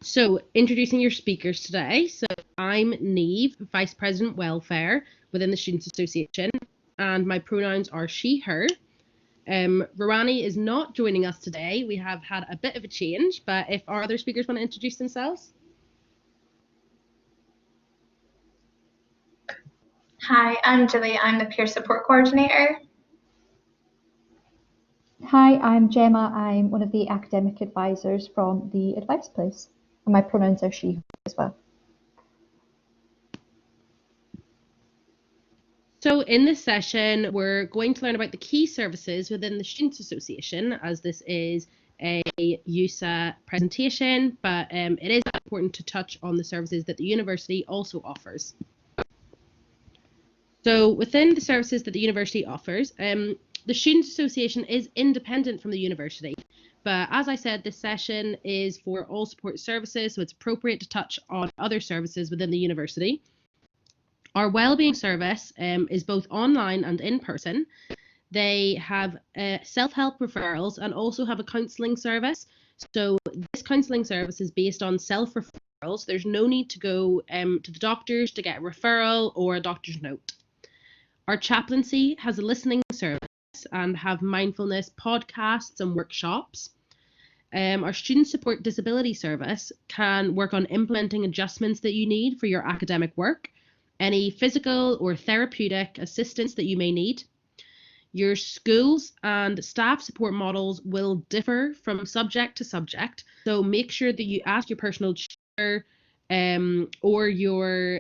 So, introducing your speakers today. So, I'm Neve, Vice President Welfare within the Students' Association, and my pronouns are she, her. Rawani is not joining us today. We have had a bit of a change, but if our other speakers want to introduce themselves. Hi, I'm Julie. I'm the Peer Support Coordinator. Hi, I'm Gemma. I'm one of the academic advisors from the Advice Place, and my pronouns are she as well. So in this session, we're going to learn about the key services within the Students' Association, as this is a USA presentation, but it is important to touch on the services that the university also offers. So within the services that the university offers, the Students' Association is independent from the university. But as I said, this session is for all support services, so it's appropriate to touch on other services within the university. Our wellbeing service is both online and in person. They have self-help referrals and also have a counselling service. So this counselling service is based on self-referrals. There's no need to go to the doctors to get a referral or a doctor's note. Our chaplaincy has a listening service and have mindfulness podcasts and workshops. Our student support disability service can work on implementing adjustments that you need for your academic work, any physical or therapeutic assistance that you may need. Your schools and staff support models will differ from subject to subject, so make sure that you ask your personal tutor or your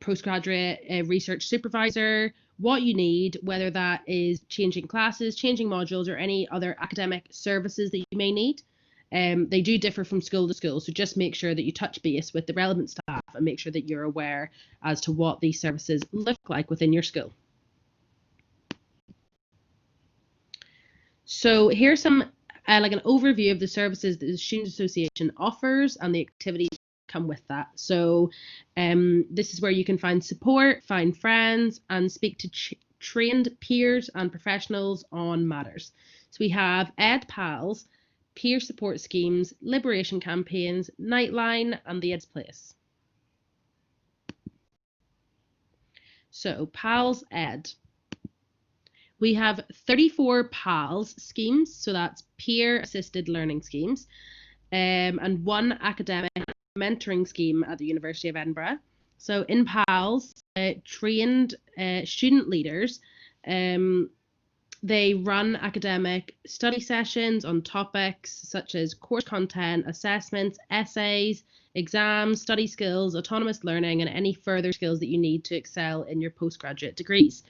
postgraduate research supervisor what you need, whether that is changing classes, changing modules, or any other academic services that you may need. They do differ from school to school, so just make sure that you touch base with the relevant staff and make sure that you're aware as to what these services look like within your school. So here's some like an overview of the services that the Students' Association offers and the activities that come with that. So this is where you can find support, find friends, and speak to trained peers and professionals on matters. So we have Ed Pals, peer support schemes, liberation campaigns, Nightline, and the Ed's Place. So Pals Ed. We have 34 PALS schemes, so that's peer assisted learning schemes, and one academic mentoring scheme at the University of Edinburgh. So in PALS, trained student leaders, they run academic study sessions on topics such as course content, assessments, essays, exams, study skills, autonomous learning, and any further skills that you need to excel in your postgraduate degrees.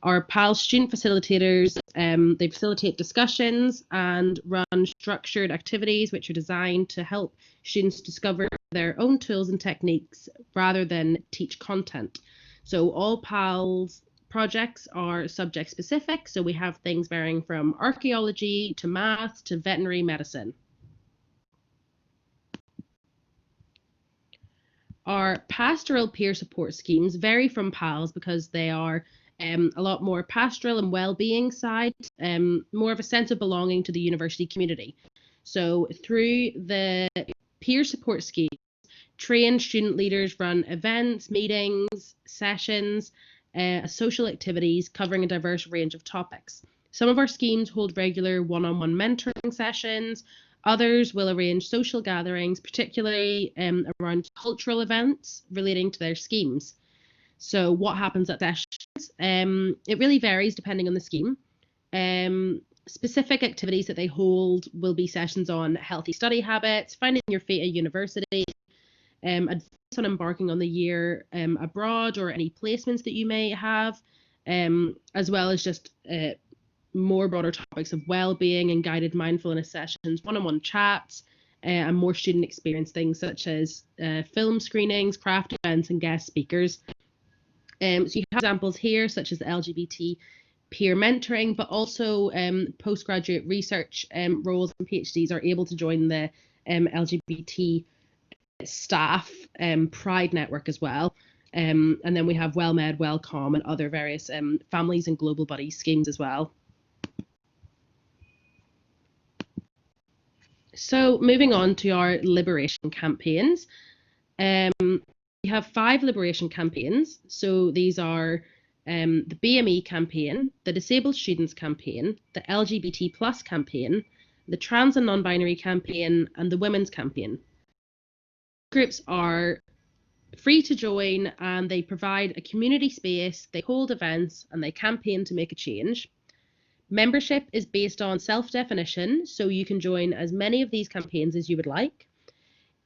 Our PALS student facilitators, they facilitate discussions and run structured activities which are designed to help students discover their own tools and techniques rather than teach content. So all PALS projects are subject specific, so we have things varying from archaeology to math to veterinary medicine. Our pastoral peer support schemes vary from PALS because they are a lot more pastoral and well-being side, more of a sense of belonging to the university community. So through the peer support schemes, trained student leaders run events, meetings, sessions, social activities covering a diverse range of topics. Some of our schemes hold regular one-on-one mentoring sessions. Others will arrange social gatherings, particularly around cultural events relating to their schemes. So what happens at sessions? It really varies depending on the scheme. Specific activities that they hold will be sessions on healthy study habits, finding your feet at university, advice on embarking on the year abroad or any placements that you may have, as well as just more broader topics of well-being and guided mindfulness sessions, one-on-one chats, and more student experience things such as film screenings, craft events, and guest speakers. So you have examples here such as the LGBT peer mentoring, but also postgraduate research roles and PhDs are able to join the LGBT staff Pride network as well. And then we have WellMed, WellCom, and other various families and global buddies schemes as well. So moving on to our liberation campaigns. We have 5 liberation campaigns. So these are the BME campaign, the Disabled Students campaign, the LGBT plus campaign, the Trans and Non-Binary campaign, and the Women's campaign. Groups are free to join and they provide a community space, they hold events, and they campaign to make a change. Membership is based on self-definition, so you can join as many of these campaigns as you would like.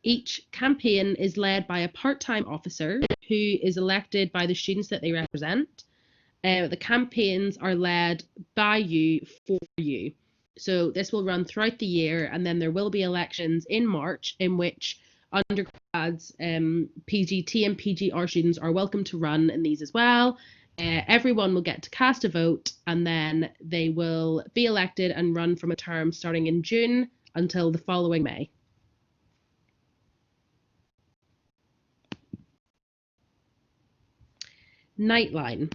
Each campaign is led by a part-time officer who is elected by the students that they represent. The campaigns are led by you for you. So this will run throughout the year, and then there will be elections in March in which undergrads, PGT and PGR students are welcome to run in these as well. Everyone will get to cast a vote, and then they will be elected and run from a term starting in June until the following May. Nightline.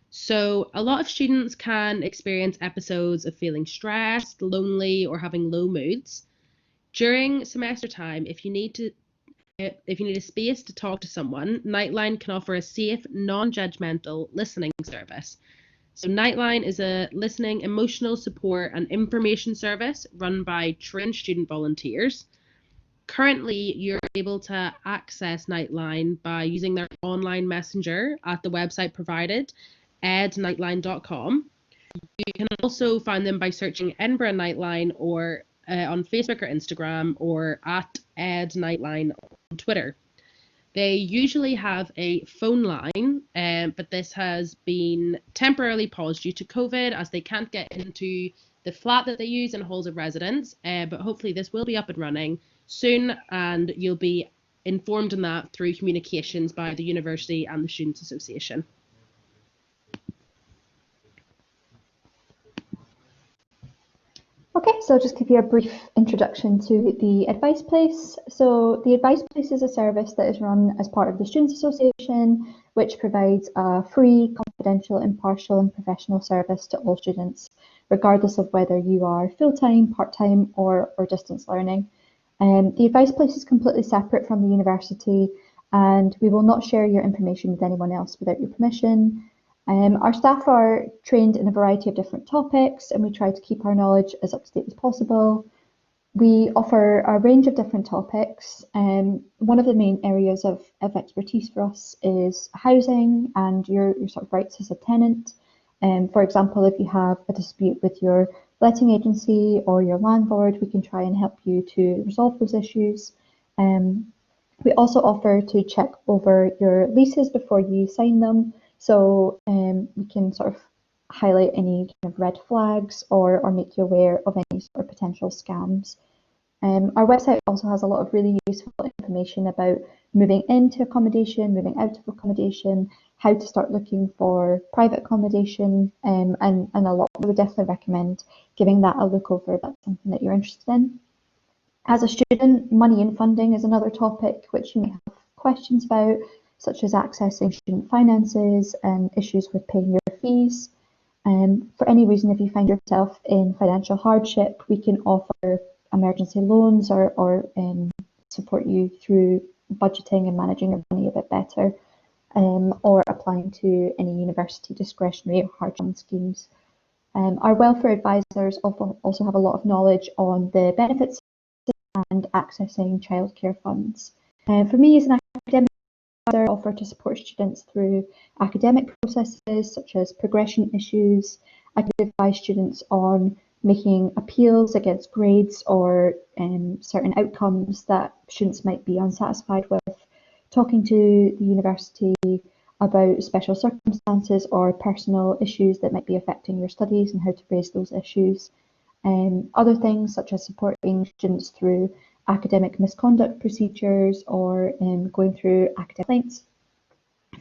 So a lot of students can experience episodes of feeling stressed, lonely, or having low moods. During semester time, if you need a space to talk to someone, Nightline can offer a safe, non-judgmental listening service. So Nightline is a listening, emotional support and information service run by trained student volunteers. Currently, you're able to access Nightline by using their online messenger at the website provided, ednightline.com. You can also find them by searching Edinburgh Nightline or on Facebook or Instagram, or at ednightline on Twitter. They usually have a phone line, but this has been temporarily paused due to COVID as they can't get into the flat that they use in halls of residence. But hopefully this will be up and running soon, and you'll be informed on that through communications by the university and the Students' Association. Okay, so I'll just give you a brief introduction to the Advice Place. So the Advice Place is a service that is run as part of the Students' Association, which provides a free, confidential, impartial and professional service to all students, regardless of whether you are full-time, part-time or distance learning. The Advice Place is completely separate from the university, and we will not share your information with anyone else without your permission. Our staff are trained in a variety of different topics, and we try to keep our knowledge as up to date as possible. We offer a range of different topics. One of the main areas of expertise for us is housing and your sort of rights as a tenant. For example, if you have a dispute with your letting agency or your landlord, we can try and help you to resolve those issues. We also offer to check over your leases before you sign them. So we can sort of highlight any kind of red flags or make you aware of any sort of potential scams. Our website also has a lot of really useful information about moving into accommodation, moving out of accommodation, how to start looking for private accommodation, and a lot. We would definitely recommend giving that a look over if that's something that you're interested in. As a student, money and funding is another topic which you may have questions about, such as accessing student finances and issues with paying your fees. For any reason, if you find yourself in financial hardship, we can offer emergency loans or support you through budgeting and managing your money a bit better, or applying to any university discretionary or hard fund schemes. Our welfare advisors also have a lot of knowledge on the benefits and accessing childcare funds. For me as an academic, offer to support students through academic processes such as progression issues. I can advise students on making appeals against grades or certain outcomes that students might be unsatisfied with, talking to the university about special circumstances or personal issues that might be affecting your studies and how to raise those issues. Other things such as supporting students through academic misconduct procedures or going through academic complaints.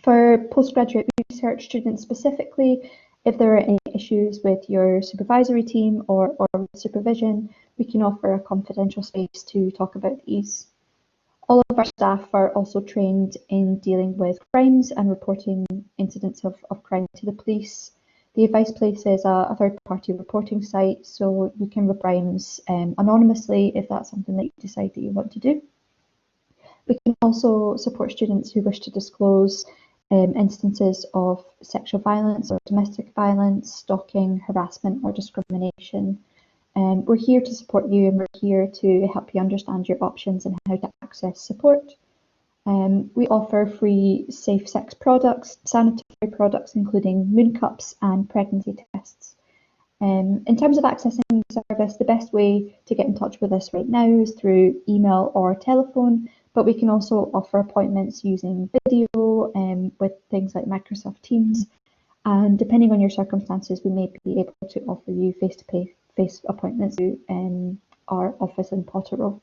For postgraduate research students specifically, if there are any issues with your supervisory team or supervision, we can offer a confidential space to talk about these. All of our staff are also trained in dealing with crimes and reporting incidents of crime to the police. The Advice Place is a third-party reporting site, so you can report crimes anonymously if that's something that you decide that you want to do. We can also support students who wish to disclose instances of sexual violence or domestic violence, stalking, harassment, or discrimination. We're here to support you, and we're here to help you understand your options and how to access support. We offer free safe sex products, sanitary products, including moon cups and pregnancy tests. In terms of accessing the service, the best way to get in touch with us right now is through email or telephone, but we can also offer appointments using video with things like Microsoft Teams. And depending on your circumstances, we may be able to offer you face-to-face appointments to our office in Potterrow.